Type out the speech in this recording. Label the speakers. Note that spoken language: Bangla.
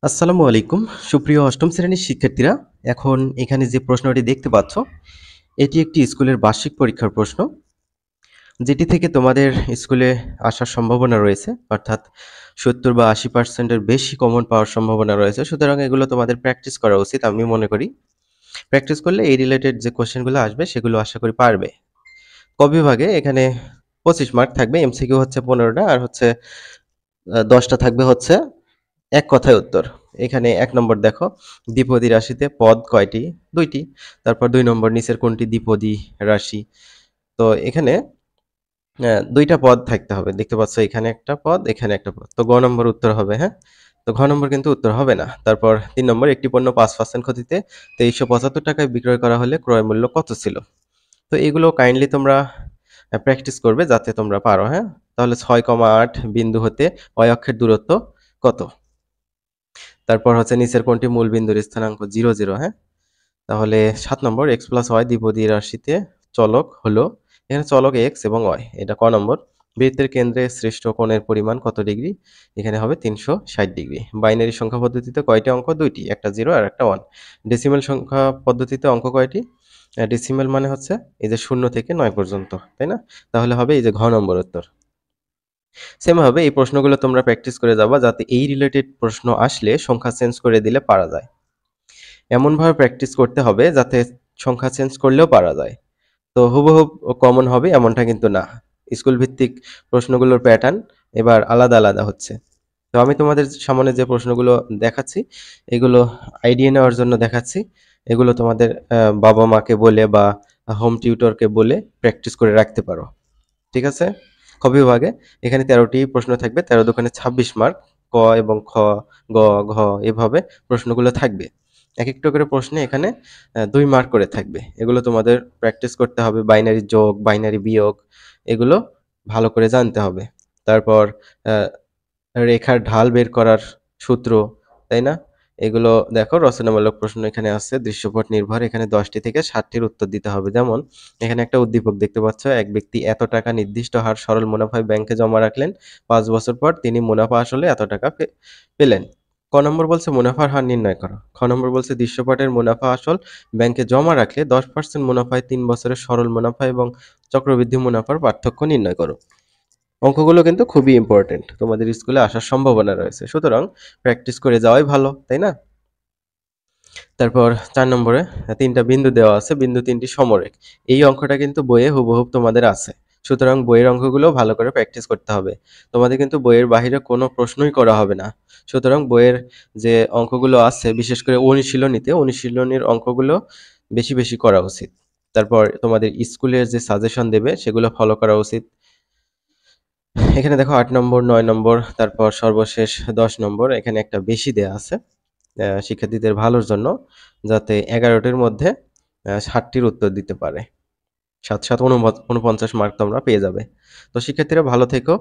Speaker 1: আসসালামু আলাইকুম সুপ্রিয় অষ্টম শ্রেণীর শিক্ষার্থীরা। এখন এখানে যে প্রশ্নটি দেখতে পাচ্ছ, এটি একটি স্কুলের বার্ষিক পরীক্ষার প্রশ্ন, যেটি থেকে তোমাদের স্কুলে আসার সম্ভাবনা রয়েছে, অর্থাৎ 70 বা 80% এর বেশি কমন পাওয়ার সম্ভাবনা রয়েছে। সুতরাং এগুলো তোমাদের প্র্যাকটিস করা উচিত আমি মনে করি। প্র্যাকটিস করলে এই রিলেটেড যে কোশ্চেনগুলো আসবে সেগুলো আশা করি পারবে। ক বিভাগে এখানে 25 মার্ক থাকবে, এমসিকিউ হচ্ছে 15টা, আর হচ্ছে 10টা থাকবে হচ্ছে এক কথায় উত্তর। এখানে ১ নম্বর দেখো, দ্বিপদী রাশিতে পদ কয়টি? ২ টি। তারপর ২ নম্বর, নিচের কোনটি দ্বিপদী রাশি? তো এখানে ২ টা পদ থাকতে হবে। দেখতে পাচ্ছ এখানে একটা পদ, এখানে একটা পদ। তো গ নম্বর উত্তর হবে, হ্যাঁ? তো ঘ নম্বর কিন্তু উত্তর হবে না। তারপর ৩ নম্বর, একটি পণ্য ৫% ক্ষতিতে ৳২৩৭৫ বিক্রয় করা হলে ক্রয় মূল্য কত ছিল? তো এগুলো কাইন্ডলি তোমরা প্র্যাকটিস করবে যাতে তোমরা পারো, হ্যাঁ? তাহলে ৬,৮ বিন্দু হতে অয় অক্ষের দূরত্ব কত? তারপর হচ্ছে নিচের কোনটি মূল বিন্দুর স্থানাঙ্ক 0, 0, হ্যাঁ? তাহলে ৭ নম্বর, x প্লাস y দ্বিপদী রাশিতে চলক হলো, এখানে চলক x এবং y। এটা ক নম্বর। বৃত্তের কেন্দ্রে সৃষ্ট কোণের পরিমাণ কত ডিগ্রি? এখানে হবে ৩৬০ ডিগ্রি। বাইনারি সংখ্যা পদ্ধতিতে কয়টি অঙ্ক? ২টি, একটা 0 আর একটা 1। ডেসিমেল সংখ্যা পদ্ধতিতে অঙ্ক কয়টি? ডেসিমেল মানে হচ্ছে এই যে 0 থেকে 9 পর্যন্ত, তাই না? তাহলে হবে এই যে ঘ নম্বর উত্তর। সেম ভাবে এই প্রশ্নগুলো তোমরা প্র্যাকটিস করে যাবা যাতে এই রিলেটেড প্রশ্ন আসলে সংখ্যা চেঞ্জ করে দিলে পারা যায়। এমনভাবে প্র্যাকটিস করতে হবে যাতে সংখ্যা চেঞ্জ করলেও পারা যায়। তো হুবহু কমন হবে এমনটা কিন্তু না। স্কুল ভিত্তিক প্রশ্নগুলোর প্যাটার্ন এবার আলাদা, আলাদা হচ্ছে। তো আমি তোমাদের সামনে যে প্রশ্নগুলো দেখাচ্ছি, এগুলো আইডিয়া নেওয়ার জন্য দেখাচ্ছি। এগুলো তোমাদের বাবা-মাকে বলে বা হোম টিউটরকে বলে প্র্যাকটিস করে রাখতে পারো। ঠিক আছে? খ বিভাগে এখানে ১৩টি প্রশ্ন থাকবে। ১৩ দোকানে ২৬ মার্ক। ক এবং খ, গ, ঘ এভাবে প্রশ্নগুলো থাকবে। একেকটা করে প্রশ্নে এখানে ২ মার্ক করে থাকবে। এগুলো তোমাদের প্র্যাকটিস করতে হবে। বাইনারি যোগ, বাইনারি বিয়োগ এগুলো ভালো করে জানতে হবে। তারপর আ রেখার ঢাল বের করার সূত্র, তাই না? এগুলো দেখো, রচনামূলক প্রশ্ন এখানে আছে, দৃশ্যপট নির্ভর এখানে ১০টি থেকে ৬০টির উত্তর দিতে হবে। যেমন এখানে একটা উদ্দীপক দেখতে পাচ্ছ, এক ব্যক্তি এত টাকা নির্দিষ্ট হার সরল মুনাফায় ব্যাংকে জমা রাখলেন। ৫ বছর পর তিনি মুনাফা আসলে এত টাকা পেলেন। ক নম্বর বলছে মুনাফার হার নির্ণয় করো। খ নম্বর বলছে দৃশ্যপটের মুনাফা আসল ব্যাংকে জমা রাখলে ১০% মুনাফায় ৩ বছরের সরল মুনাফা এবং চক্রবৃদ্ধি মুনাফার পার্থক্য নির্ণয় করো। অঙ্কগুলো কিন্তু খুবই ইম্পর্টেন্ট, তোমাদের স্কুলে আসার সম্ভাবনা রয়েছে, সুতরাং প্র্যাকটিস করে যাওয়াই ভালো, তাই না? তারপর ৪ নম্বরে ৩টা বিন্দু দেওয়া আছে, বিন্দু ৩টি সমরেখ। এই অঙ্কটা কিন্তু বইয়ে হুবহুব তোমাদের আছে, সুতরাং বইয়ের অঙ্কগুলো ভালো করে প্র্যাকটিস করতে হবে। তোমাদের কিন্তু বইয়ের বাহিরে কোনো প্রশ্নই করা হবে না, সুতরাং বইয়ের যে অঙ্কগুলো আছে বিশেষ করে অনুশীলনীর অঙ্কগুলো বেশি বেশি করা উচিত। তারপর তোমাদের স্কুলের যে সাজেশন দেবে সেগুলো ফলো করা উচিত। এখানে দেখো ৮ নম্বর, ৯ নম্বর, তারপর সর্বশেষ ১০ নম্বর এখানে একটা বেশি দেয়া আছে শিক্ষার্থীদের ভালোর জন্য, যাতে ১১টির মধ্যে ৬০টির উত্তর দিতে পারে। ৭, ৭ ৪৯ মার্ক তোমরা পেয়ে যাবে। তো শিক্ষার্থীরা ভালো থেকো।